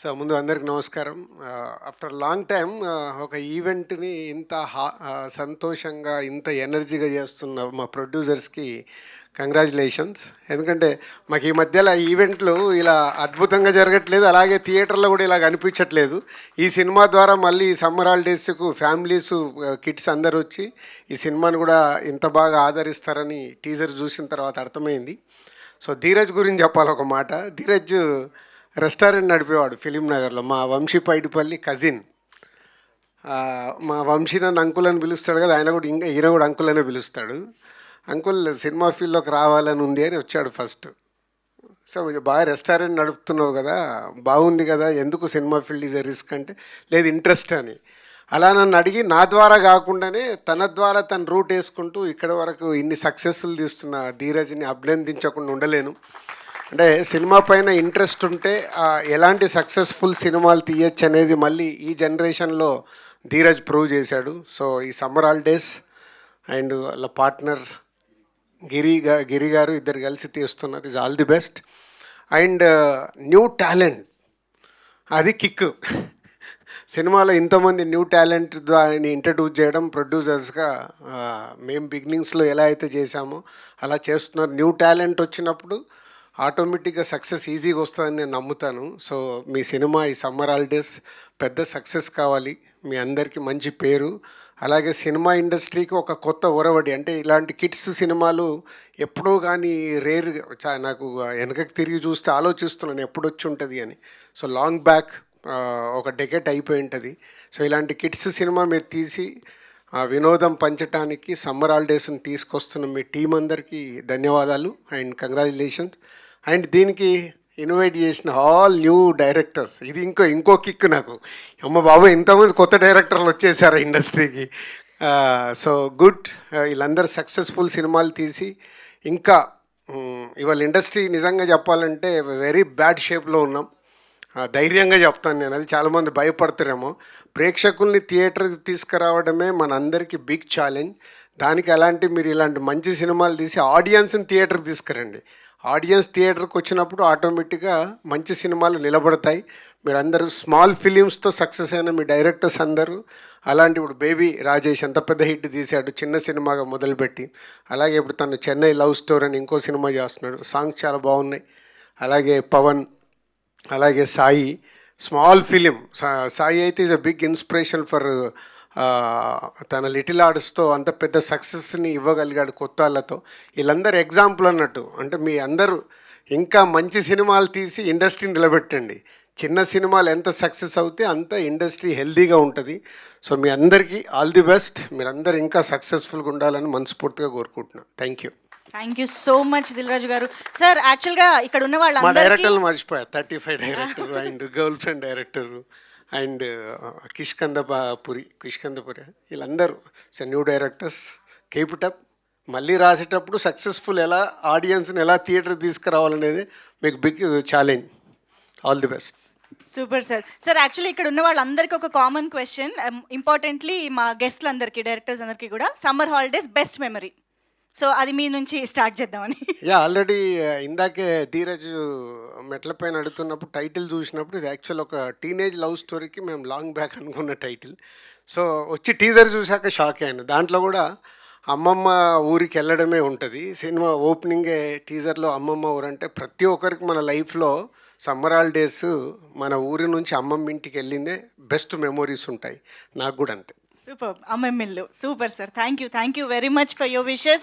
So ముందు అందరికి నమస్కారం. ఆఫ్టర్ లాంగ్ టైమ్ ఒక ఈవెంట్ని ఇంత సంతోషంగా ఇంత ఎనర్జీగా చేస్తున్న మా ప్రొడ్యూసర్స్కి కంగ్రాచులేషన్స్. ఎందుకంటే మాకు ఈ మధ్యలో ఈవెంట్లు ఇలా అద్భుతంగా జరగట్లేదు, అలాగే థియేటర్లో కూడా ఇలా కనిపించట్లేదు. ఈ సినిమా ద్వారా మళ్ళీ సమ్మర్ హాలిడేస్కు ఫ్యామిలీస్ కిడ్స్ అందరు వచ్చి ఈ సినిమాని కూడా ఇంత బాగా ఆదరిస్తారని టీజర్ చూసిన తర్వాత అర్థమైంది. సో ధీరజ్ గురించి చెప్పాలి ఒక మాట. ధీరజ్ రెస్టారెంట్ నడిపేవాడు ఫిలిం నగర్లో. మా వంశీ పైడిపల్లి కజిన్. మా వంశీ నన్ను అంకుల్ అని పిలుస్తాడు కదా, ఆయన కూడా ఈయన కూడా అంకుల్ అనే పిలుస్తాడు. అంకుల్ సినిమా ఫీల్డ్లోకి రావాలని ఉంది అని వచ్చాడు ఫస్ట్. సో బాగా రెస్టారెంట్ నడుపుతున్నావు కదా, బాగుంది కదా, ఎందుకు cinema field is a risk అంటే లేదు ఇంట్రెస్ట్ అని. అలా నన్ను అడిగి నా ద్వారా కాకుండానే తన ద్వారా తన రూట్ వేసుకుంటూ ఇక్కడ వరకు ఇన్ని సక్సెస్ఫుల్ తీస్తున్న ధీరజ్ని అభినందించకుండా ఉండలేను. అంటే సినిమా పైన ఇంట్రెస్ట్ ఉంటే ఎలాంటి సక్సెస్ఫుల్ సినిమాలు తీయచ్చు అనేది మళ్ళీ ఈ జనరేషన్లో ధీరజ్ ప్రూవ్ చేశాడు. సో ఈ సమ్మర్ హాలిడేస్ అండ్ వాళ్ళ పార్ట్నర్ గిరి గారు ఇద్దరు కలిసి తీస్తున్నారు. Is all the best. And new talent అది కిక్. సినిమాలో ఇంతమంది న్యూ టాలెంట్ దాన్ని ఇంట్రడ్యూస్ చేయడం ప్రొడ్యూసర్స్గా మేము బిగినింగ్స్లో ఎలా అయితే చేశామో అలా చేస్తున్నారు. న్యూ టాలెంట్ వచ్చినప్పుడు ఆటోమేటిక్గా సక్సెస్ ఈజీగా వస్తుందని నేను నమ్ముతాను. సో మీ సినిమా ఈ సమ్మర్ హాలిడేస్ పెద్ద సక్సెస్ కావాలి, మీ అందరికీ మంచి పేరు, అలాగే సినిమా ఇండస్ట్రీకి ఒక కొత్త ఒరవడి. అంటే ఇలాంటి కిడ్స్ సినిమాలు ఎప్పుడో కానీ రేర్, నాకు వెనకకి తిరిగి చూస్తే ఆలోచిస్తున్నాను ఎప్పుడు వచ్చి ఉంటుంది అని. సో లాంగ్ బ్యాక్ ఒక డెకెట్ అయిపోయి ఉంటుంది. సో ఇలాంటి కిడ్స్ సినిమా మీరు తీసి వినోదం పంచడానికి సమ్మర్ హాలిడేస్ని తీసుకొస్తున్న మీ టీం అందరికీ ధన్యవాదాలు అండ్ కంగ్రాచులేషన్స్. అండ్ దీనికి ఇన్వైట్ చేసిన ఆల్ న్యూ డైరెక్టర్స్, ఇది ఇంకో కిక్ నాకు. అమ్మ బాబు ఇంతమంది కొత్త డైరెక్టర్లు వచ్చేసారు ఇండస్ట్రీకి. సో గుడ్, వీళ్ళందరూ సక్సెస్ఫుల్ సినిమాలు తీసి ఇంకా ఇవాళ ఇండస్ట్రీ నిజంగా చెప్పాలంటే వెరీ బ్యాడ్ షేప్లో ఉన్నాం. ధైర్యంగా చెప్తాను నేను, అది చాలామంది భయపడతారేమో. ప్రేక్షకుల్ని థియేటర్కి తీసుకురావడమే మనందరికీ బిగ్ ఛాలెంజ్. దానికి మీరు ఇలాంటి మంచి సినిమాలు తీసి ఆడియన్స్ని థియేటర్కి తీసుకురండి. ఆడియన్స్ థియేటర్కి వచ్చినప్పుడు ఆటోమేటిక్గా మంచి సినిమాలు నిలబడతాయి. మీరందరూ స్మాల్ ఫిలిమ్స్తో సక్సెస్ అయిన మీ డైరెక్టర్స్ అందరూ అలాంటి, ఇప్పుడు బేబీ రాజేష్ ఎంత పెద్ద హిట్ తీశాడు చిన్న సినిమాగా మొదలుపెట్టి. అలాగే ఇప్పుడు తను చెన్నై లవ్ స్టోరీ అని ఇంకో సినిమా చేస్తున్నాడు, సాంగ్స్ చాలా బాగున్నాయి. అలాగే పవన్, అలాగే సాయి, స్మాల్ ఫిలిం. సాయి అయితే is a big inspiration for తన లిటిల్ ఆర్ట్స్తో అంత పెద్ద సక్సెస్ని ఇవ్వగలిగాడు కొత్త వాళ్ళతో. వీళ్ళందరూ ఎగ్జాంపుల్ అన్నట్టు. అంటే మీ అందరూ ఇంకా మంచి సినిమాలు తీసి ఇండస్ట్రీని నిలబెట్టండి. చిన్న సినిమాలు ఎంత సక్సెస్ అవుతే అంత ఇండస్ట్రీ హెల్దీగా ఉంటుంది. సో మీ అందరికీ ఆల్ ది బెస్ట్. మీరందరూ ఇంకా సక్సెస్ఫుల్గా ఉండాలని మనస్ఫూర్తిగా కోరుకుంటున్నాను. Thank you so much Dil Raju గారు. సార్ యాక్చువల్గా ఇక్కడ ఉన్న మా డైరెక్టర్లు మర్చిపోయా, 35 director and girl friend director and Kishkindhapuri వీళ్ళందరూ new directors. Keep it up. మళ్ళీ రాసేటప్పుడు సక్సెస్ఫుల్ ఎలా ఆడియన్స్ని ఎలా థియేటర్ తీసుకురావాలనేది మీకు big challenge. All the best. Super sir. Sir actually ఇక్కడ ఉన్న వాళ్ళందరికీ ఒక కామన్ క్వశ్చన్, ఇంపార్టెంట్లీ మా గెస్ట్లందరికీ, డైరెక్టర్స్ అందరికీ కూడా, summer holidays best memory. So అది మీ నుంచి స్టార్ట్ చేద్దామని. ఆల్రెడీ ఇందాకే ధీరజ్ మెట్లపైన అడుగుతున్నప్పుడు టైటిల్ చూసినప్పుడు ఇది యాక్చువల్ ఒక టీనేజ్ లవ్ స్టోరీకి మేము లాంగ్ బ్యాక్ అనుకున్న టైటిల్. సో వచ్చి టీజర్ చూశాక షాక్ అయ్యాను. దాంట్లో కూడా అమ్మమ్మ ఊరికి వెళ్ళడమే ఉంటుంది. సినిమా ఓపెనింగే టీజర్లో అమ్మమ్మ ఊరు అంటే ప్రతి ఒక్కరికి మన లైఫ్లో సమ్మర్ హాలిడేస్ మన ఊరి నుంచి అమ్మమ్మ ఇంటికి వెళ్ళిందే బెస్ట్ మెమోరీస్ ఉంటాయి. నాకు కూడా అంతే. సూపర్. అమ్మమ్మ ఇల్లు super sir. Thank you very much for your wishes.